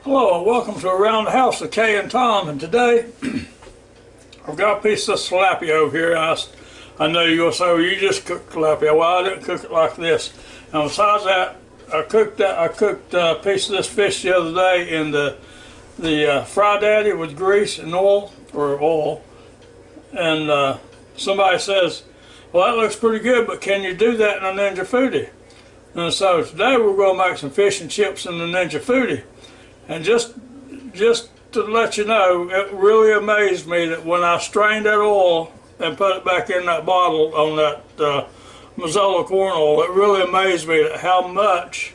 Hello and welcome to Around the House with Kay and Tom, and today I've got a piece of tilapia over here. I know you're going to say, well, you just cooked tilapia. Well, I didn't cook it like this. And besides that, I cooked a piece of this fish the other day in the Fry Daddy with grease and oil, and somebody says, well, that looks pretty good, but can you do that in a Ninja FOODi? And so today we're going to make some fish and chips in the Ninja FOODi. And just to let you know, it really amazed me that when I strained that oil and put it back in that bottle on that Mazola corn oil, it really amazed me at how much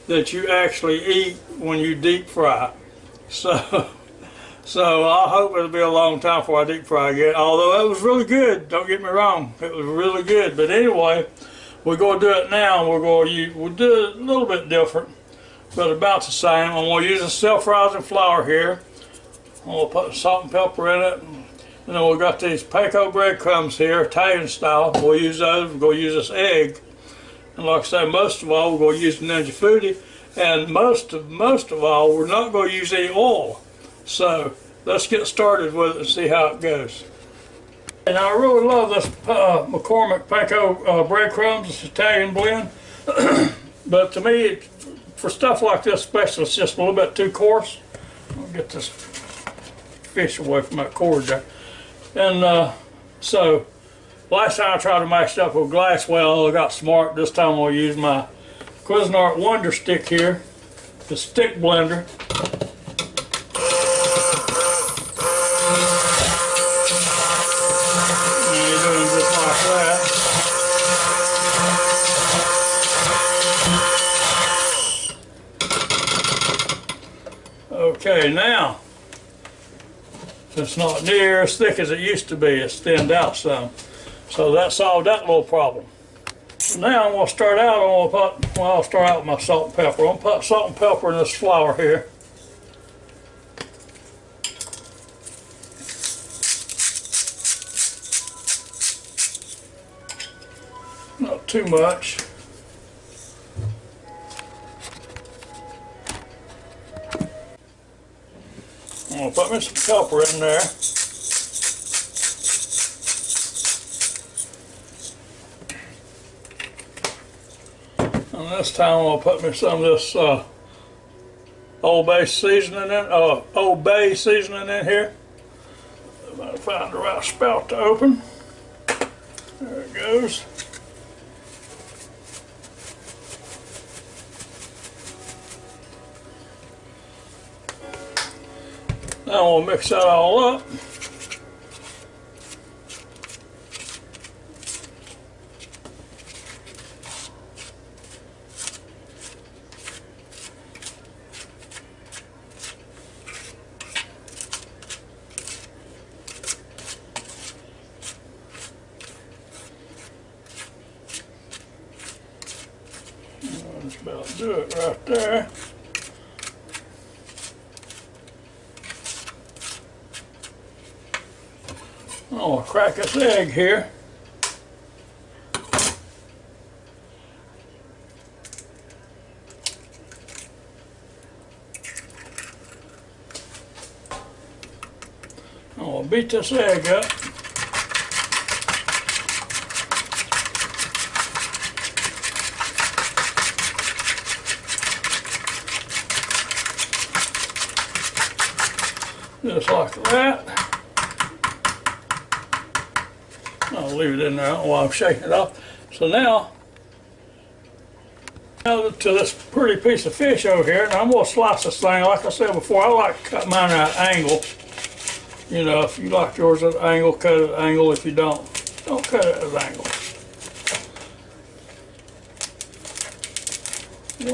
that you actually eat when you deep fry. So I hope it'll be a long time before I deep fry again. Although it was really good, don't get me wrong, it was really good. But anyway, we're going to do it now. We'll do it a little bit different, but about the same. I'm going to use a self-rising flour here. I'm going to put salt and pepper in it. And then we've got these panko breadcrumbs here, Italian style. We'll use those. We're going to use this egg. And like I say, most of all, we're going to use the Ninja FOODi. And most of all, we're not going to use any oil. So let's get started with it and see how it goes. And I really love this McCormick panko breadcrumbs, this Italian blend. But to me, for stuff like this especially, it's just a little bit too coarse. I'll get this fish away from that cord there. And so last time I tried to mash it up with glass, well, I got smart. This time I'll use my Cuisinart Wonder Stick here, the stick blender. And you're doing just like that. Okay, now, it's not near as thick as it used to be. It's thinned out some. So that solved that little problem. So now I'm going to start out, I'll start out with my salt and pepper. I'm going to put salt and pepper in this flour here. Not too much. I'm going to put me some pepper in there. And this time I'm going to put me some of this Old Bay seasoning in here. I'm going to find the right spout to open. There it goes. Now we'll mix that all up. That's about to do it right there. I'll crack this egg here. I'll beat this egg up. Just like that. I'll leave it in there while I'm shaking it off. So now to this pretty piece of fish over here, and I'm going to slice this thing. Like I said before, I like to cut mine at an angle. You know, if you like yours at an angle, cut it at an angle. If you don't cut it at an angle.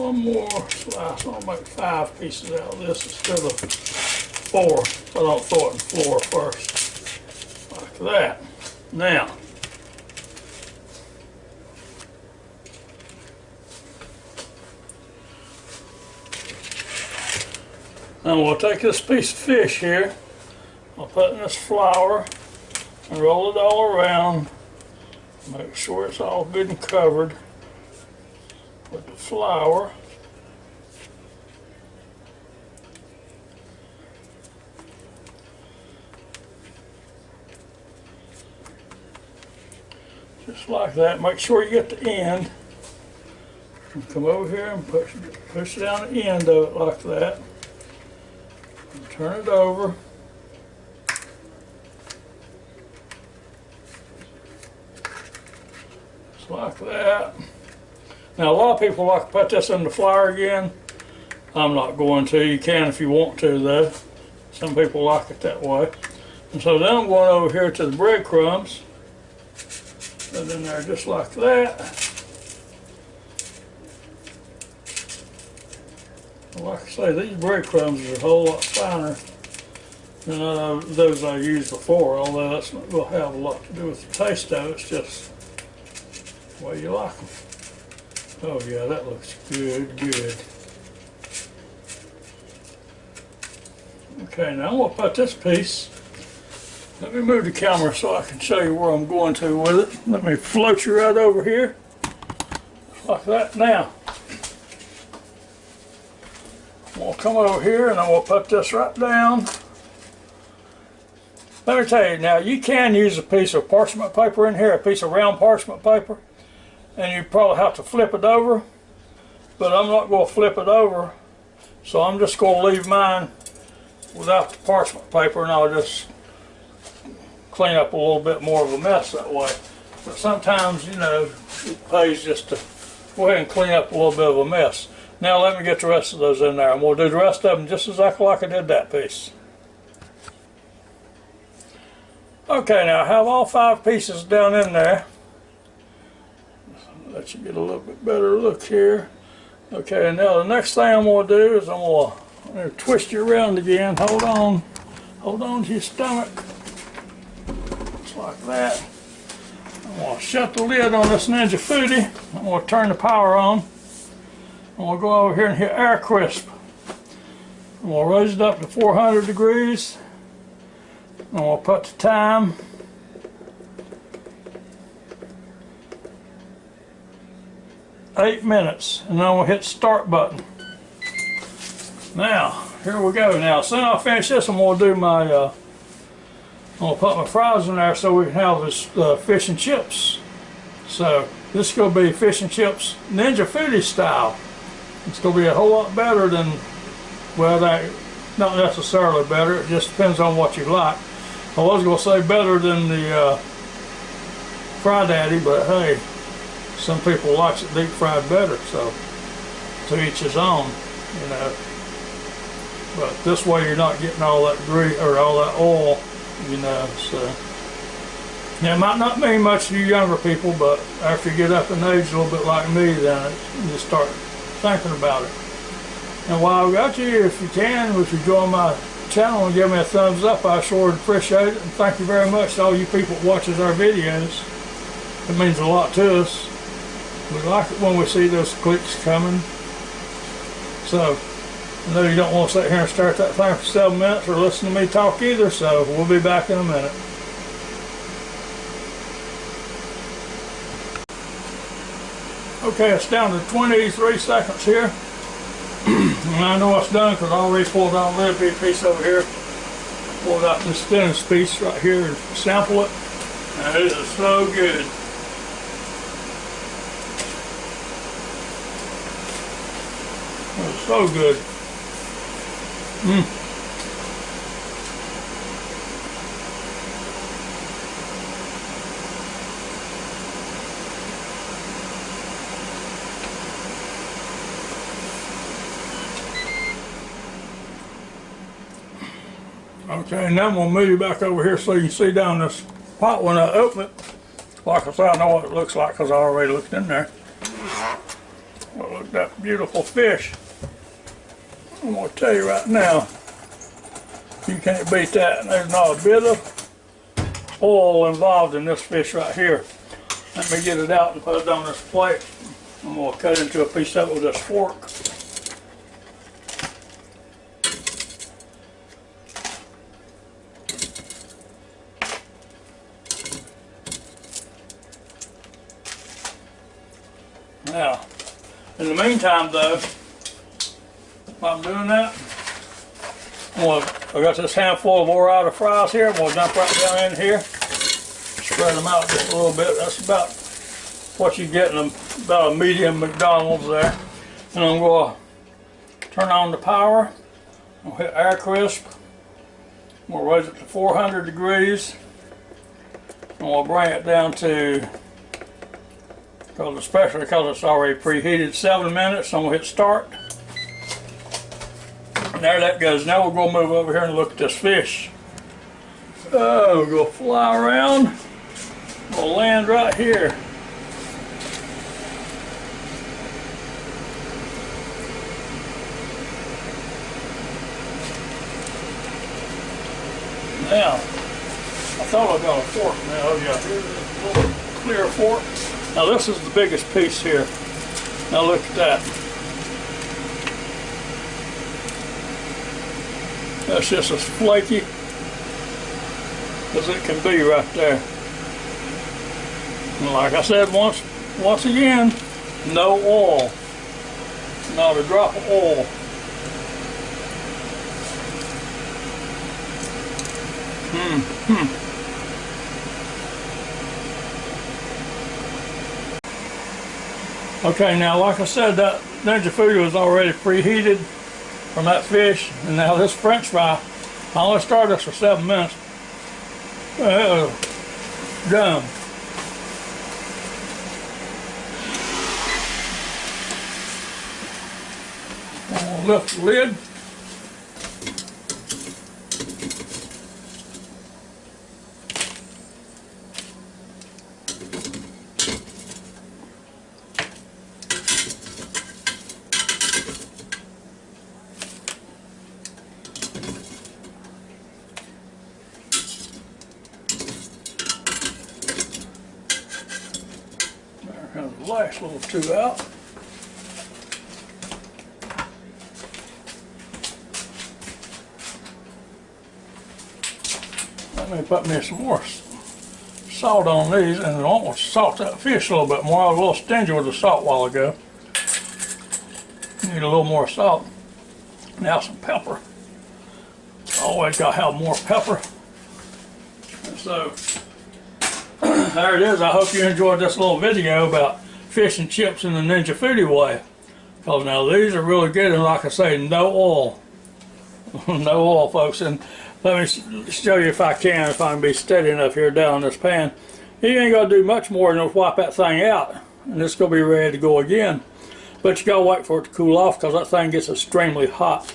One more slice. I'll make 5 pieces out of this instead of 4. So I don't throw it in the floor first. Like that. Now, we'll take this piece of fish here, I'll put in this flour and roll it all around. Make sure it's all good and covered with the flour. Just like that. Make sure you get the end. And come over here and push down the end of it like that. And turn it over. Just like that. Now a lot of people like to put this in the flour again. I'm not going to. You can if you want to though. Some people like it that way. And so then I'm going over here to the breadcrumbs. Put it in there just like that. Like I say, these breadcrumbs are a whole lot finer than those I used before, although that's not going to have a lot to do with the taste of it. It's just the way you like them. Oh yeah, that looks good, good. Okay, now I'm going to put this piece. Let me move the camera so I can show you where I'm going to with it. Let me float you right over here. Like that now. I'm going to come over here and I'm going to put this right down. Let me tell you now, you can use a piece of parchment paper in here, a piece of round parchment paper, and you probably have to flip it over, but I'm not going to flip it over, so I'm just going to leave mine without the parchment paper, and I'll just clean up a little bit more of a mess that way. But sometimes, you know, it pays just to go ahead and clean up a little bit of a mess. Now let me get the rest of those in there. I'm going to do the rest of them just exactly like I did that piece. Okay, now I have all 5 pieces down in there. Let you get a little bit better look here. Okay, and now the next thing I'm going to do is I'm going to twist you around again. Hold on. Hold on to your stomach. Just like that. I'm going to shut the lid on this Ninja FOODi. I'm going to turn the power on. I'm going to go over here and hit air crisp. I'm going to raise it up to 400 degrees. I'm going to put the time. $8 minutes, and then I'm going to hit the start button. Now, here we go. Now, as soon as I finish this, I'm going to do my, I'm going to put my fries in there so we can have this fish and chips. So, this is going to be fish and chips Ninja FOODi style. It's going to be a whole lot better than, well, not necessarily better, it just depends on what you like. I was going to say better than the Fry Daddy, but hey, some people like it deep fried better, so to each his own, you know. But this way you're not getting all that grease or all that oil, you know. So yeah, it might not mean much to you younger people, but after you get up in age a little bit like me, then you just start thinking about it. And while I've got you, if you can, if you join my channel and give me a thumbs up, I sure would appreciate it. And thank you very much to all you people that watches our videos. It means a lot to us. We like it when we see those clicks coming. So, I know you don't want to sit here and stare at that thing for 7 minutes or listen to me talk either, so we'll be back in a minute. Okay, it's down to 23 seconds here. And I know it's done because I already pulled out a little bit piece over here. Pulled out this thinnest piece right here and sample it. And it is so good. It's so good. Okay, and then we'll move you back over here so you can see down this pot when I open it. Like I said, I know what it looks like because I already looked in there. Well, look at that beautiful fish. I'm going to tell you right now, you can't beat that. And there's not a bit of oil involved in this fish right here. Let me get it out and put it on this plate. I'm going to cut into a piece of it with this fork. Now, in the meantime though, while I'm doing that, I got this handful of Orida fries here. I'm going to dump right down in here, spread them out just a little bit. That's about what you get in about a medium McDonald's there. And I'm going to turn on the power. I'll hit air crisp. We'll raise it to 400 degrees. And we'll bring it down to, especially because it's already preheated, 7 minutes. I'm going to hit start. And there that goes. Now we're going to move over here and look at this fish. Oh, we're going to fly around. We'll land right here. Now, I thought I got a fork now. Oh yeah, here's a little clear fork. Now this is the biggest piece here. Now look at that. That's just as flaky as it can be right there. And like I said once again, no oil. Not a drop of oil. Okay, now like I said, that Ninja FOODi was already preheated from that fish, and now this French fry, I only started this for 7 minutes. Done. I'm gonna lift the lid. There comes the last little two out. Let me put me some more salt on these, and I want to salt that fish a little bit more. I was a little stingy with the salt a while ago. Need a little more salt. Now some pepper. Always got to have more pepper. And so there it is. I hope you enjoyed this little video about fish and chips in the Ninja FOODi way. Because now these are really good, and like I say, no oil. No oil, folks. And let me show you if I can be steady enough here down in this pan. You ain't got to do much more than wipe that thing out, and it's going to be ready to go again. But you got to wait for it to cool off, because that thing gets extremely hot.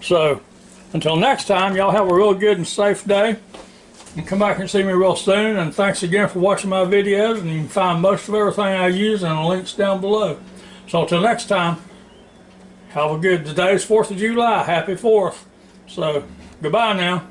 So until next time, y'all have a real good and safe day, and come back and see me real soon. And thanks again for watching my videos, and you can find most of everything I use in the links down below. So until next time, have a good, today's 4th of July, happy 4th. So goodbye now.